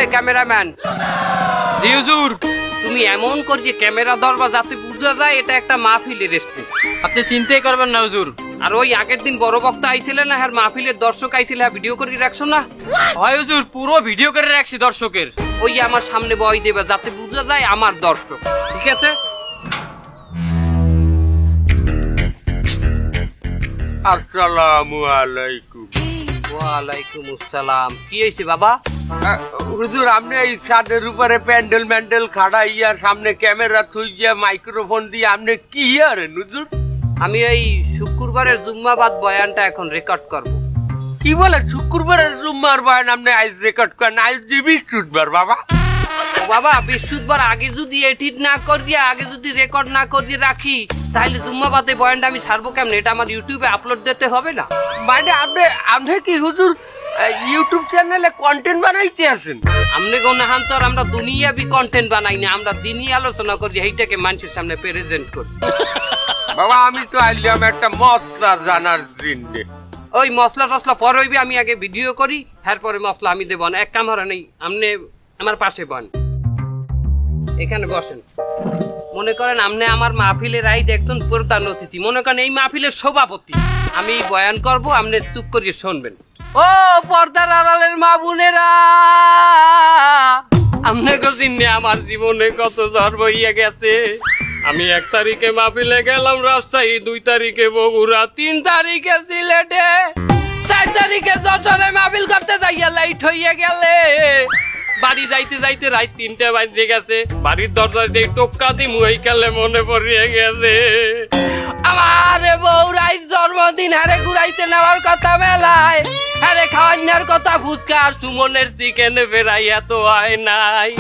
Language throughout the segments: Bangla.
এ ক্যামেরাম্যান। জি হুজুর। তুমি এমন করিয়ে ক্যামেরা ধরবা যাতে বুঝা যায় এটা একটা মাহফিলের স্টেজ। আপনি চিন্তাই করবেন না হুজুর। আর ওই আগের দিন বড় বক্তা আইছিলেন না, আর মাহফিলের দর্শক আইছিল, ভিডিও করে রাখছো না? হয় হুজুর, পুরো ভিডিও করে রাখছি দর্শকের। ওই আমার সামনে বয় দেবে যাতে বুঝা যায় আমার দর্শক, ঠিক আছে? আসসালামু আলাইকুম। ওয়ালাইকুম আসসালাম। কি হয়েছে বাবা? হুজুর, আপনি এই ছাদের উপরে প্যান্ডেল ম্যান্ডেল খাড়াইয়া সামনে ক্যামেরা থুইয়া মাইক্রোফোন দিয়ে আপনি কি আরেন হুজুর? আমি এই শুক্রবারের জুম্মাবাদ বয়ানটা এখন রেকর্ড করব। কি বলে শুক্রবারের জুম্মার বয়ান আপনি আইজ রেকর্ড করেন? আইজ যে বৃহস্পতিবার বাবা। ও বাবা, বৃহস্পতিবার আগে যদি এডিট না করিয়ে, আগে যদি রেকর্ড না করিয়ে রাখি, তাহলে জুম্মাবাদে বয়ানটা আমি ছাড়বো কেমনে? এটা আমার ইউটিউবে আপলোড দিতে হবে না? মানে আপনি কি হুজুর ইউটিউব চ্যানেলে কন্টেন্ট বানাইতে আছেন? আমনে গোনাহান তো আমরা দুনিয়াবি কন্টেন্ট বানাই না, আমরা দিনই আলোচনা করি, এইটাকে মানুষের সামনে প্রেজেন্ট করি। বাবা, আমি তো আইলাম একটা মশলা জানার জন্যে। ওই মশলা টসলা পরে হইবে, আমি আগে ভিডিও করি, এরপরে মশলা আমি দেব না। এক কাম হারা নেই, আমনে আমার পাশে বন, এখানে বসেন। মনে করেন আমনে আমার মাহফিলের আইড একজন প্রধান অতিথি, মনে করেন এই মাহফিলের সভাপতি। আমি বয়ান করব, আমনে চুপ করিয়ে শুনবেন। ও পর্দার আড়ালের মা বোনেরা, আমনে গজিনে আমার জীবনে কত ঝড় বইয়া গেছে। আমি 1 তারিখে মাহফিলে গেলাম রাজশাহী, 2 তারিখে বগুড়া, 3 তারিখে সিলেটে, 4 তারিখে যশোরে মাহফিল করতে যাইয়া লাইট হইয়া গেলে। বাড়ি যাইতে যাইতে রাত 3টা বাজে গেছে। বাড়ির দরজায় যে টোক্কা দিমু এই কালে মনে পড়িয়ে গেছে আমার বউ রাইত জন্মদিন হারে ঘুরাইতে নেওয়ার কথা মেলায়, হারে খাওয়ানোর কথা ফুচকা আর সুমনের চিকেন ফেরাইয়া তো হয় নাই।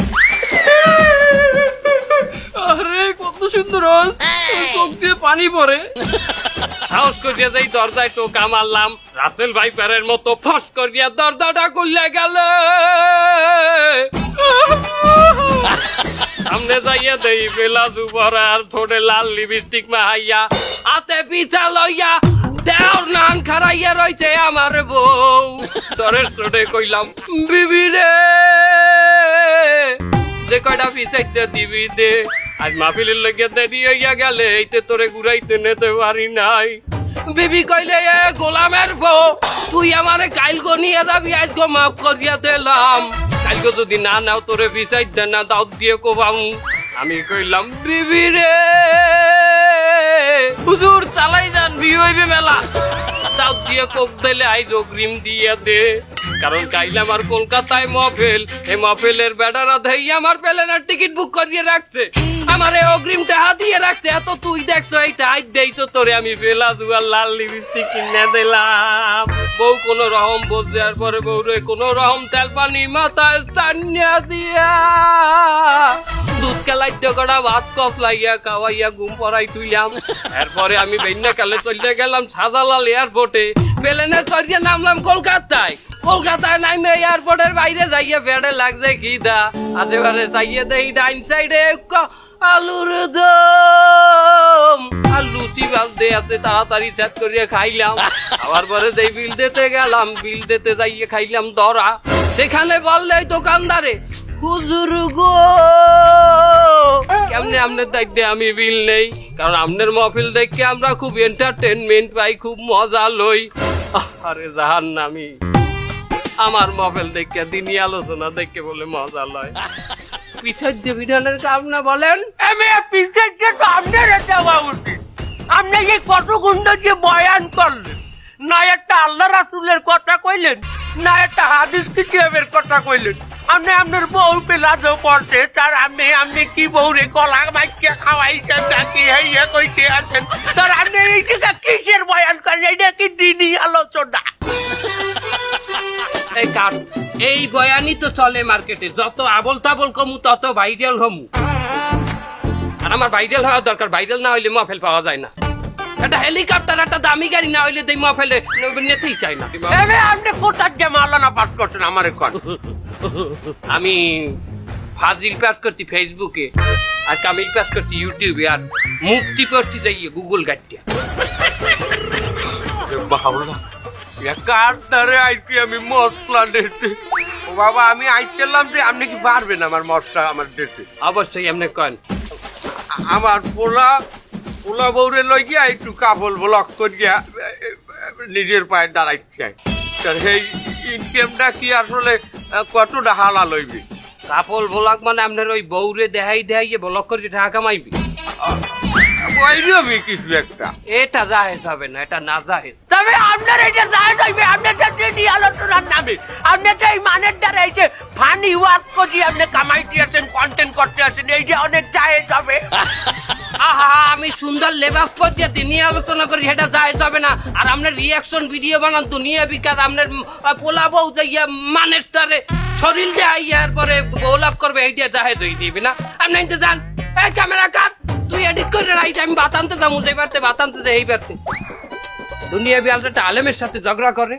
আরে কত সুন্দর, চোখ দিয়ে পানি পড়ে। সাহস করিয়া যাই দরজায় টোকা মারলাম, রাসেল ভাই প্যারের মতো ফস করিয়া দরজাটা খুললে গেল। সামনে যাইয়া দেই বেলা দুপুর আর থোড়ে লাল লিপস্টিক মাহাইয়া, হাতে পিছা লইয়া দেওর নান খারাইয়া রইছে আমার বউ। দরের চোটে কইলাম, বিবি রে যে কয়টা পিছাইতে দিবি দে, আজ মাহফিলের লইয়া দেরি হইয়া গেলে এইতে তোরে ঘুরাইতে নিতে পারি নাই। বিবি কইলে, এ গোলামের বউ, তুই আমারে কাইলগো নিয়ে যাবি, আজগো মাফ করিয়া দিলাম, কাইলগো যদি না নাও তোরে পিছাইতে না দাও দিয়ে কোবাম। আমি কইলাম, বিবি রে হুজুর চালাই যান, ভিউ হইবে মেলা। দাও দিয়ে কোপ দিলে আইজ অগ্রিম দিয়ে দে, কারণ কাইলে আমার কলকাতায় মহফিল, এই মহফিলের বেটারা দেই আমার প্লেনের টিকিট বুক করিয়ে রাখছে, আমারে অগ্রিম টাকা দিয়ে রাখছে। এত তুই দেখছো এইটা আইজ দেই তো তোরে আমি বেলা দুয়ার লাল লিপস্টিক কিনে দিলাম। বউ কোন রকম বসে, আর পরে বউরে কোন রকম তেল পানি মাথায় টানিয়া দিয়া দুধ কেলাইতে করা ভাত কপ লাইয়া খাওয়াইয়া ঘুম পড়াই তুইলাম। এরপরে আমি বেন্যা কালে চলে গেলাম শাহজালাল এয়ারপোর্টে, প্লেনে চড়িয়ে নামলাম কলকাতায়। কলকাতায় নামে এয়ারপোর্টের বাইরে যাইয়ে বেড়ে লাগছে খিদা, আশেপাশে যাইয়ে দেই ডাইন সাইডে আলুর দম আর লুচি বাজতে আছে, তাড়াতাড়ি সেট করিয়ে খাইলাম। আবার পরে যেই বিল দিতে গেলাম, বিল দিতে যাইয়ে খাইলাম ধরা। সেখানে বললে দোকানদারে, হুজুর গো কেমনে আপনার দায়িত্বে আমি বিল নেই, কারণ আপনার মহফিল দেখে আমরা খুব এন্টারটেনমেন্ট পাই, খুব মজা লই। আরে জাহান্নামী, আমার মহফিল দেখে দিনই আলোচনা দেখে বলে মজা লয়। পিছের যে বিধানের কাম না বলেন, আমি পিছের যে তো আপনার দেওয়া উচিত। আপনি যে কত গুন্ড যে বয়ান করলেন, না একটা আল্লাহ রাসূলের কথা কইলেন, না একটা হাদিস কিতাবের কথা কইলেন। আপনি আপনার বউ পেলাজো পড়ছে, তার আপনি কি বউরে কলা মাইকে খাওয়াইছেন নাকি হইয়া কইতে আছেন, তার আপনি এই জায়গা কিসের বয়ান করেন? এটা কি দিনই আলোচনা? এই কাট, এই বয়ানই তো চলে মার্কেটে, যত আবল তাবল কমু তত ভাইরাল হমু। আর আমার ভাইরাল হওয়া দরকার, ভাইরাল না হইলে মহফিল পাওয়া যায় না। একটা হেলিকপ্টার, একটা দামি গাড়ি না হইলে এই মহফিলে নিতেই চাই না। আপনি কোথার যে মাওলানা পাস করছেন আমার এখন? আমি ফাজিল পাস করছি ফেসবুকে, আর কামিল পাস করছি ইউটিউবে, আর মুক্তি করছি যাইয়ে গুগল গাড়িটা। বাবলা, কার দ্বারে আইছি আমি মশলা নিতে? ও বাবা আমি আইছিলাম যে আপনি কি পারবেন আমার মশলা আমার দিতে? অবশ্যই এমনি কন। আমার পোলা বউরে লই গিয়া একটু কাপল ব্লক করিয়া নিজের পায়ে দাঁড়াইছে। সেই ইনকামটা কি আসলে কতটা হালাল হইবে? কাপল ব্লক মানে আপনার ওই বউরে দেখাই ব্লক করে টাকা কামাইবি? ওইরকমই কিছু একটা। এটা জাহেজ হবে না, এটা না জাহেজ। তবে আপনার এটা জায়েজ হইবে, আপনার যে আলোচনার নামে আপনার যে এই মানের দ্বারা এই যে ফানি ওয়াশ করি আপনি কামাইতে আছেন, কন্টেন্ট করতে আছেন, এই যে অনেক জায়েজ হবে। আহা, আমি সুন্দর লেবাস পর্যায়ে দিনই আলোচনা করি, সেটা জায়েজ হবে না। আর আপনার রিয়াকশন ভিডিও বানান দুনিয়া বিকাশ, আপনার পোলা বউ যাইয়া মানের তারে শরীর দেখাইয়ার পরে বৌলাভ করবে, এইটা জাহেজ হয়ে দিবি না। আপনি তো যান, এই ক্যামেরা কাট, তুই এডিট করে রাইট, আমি বাতানতে যাবো, যে বাতানতে যাই এই বাড়তে। দুনিয়া বিয়ালটা আলেমের সাথে ঝগড়া করে।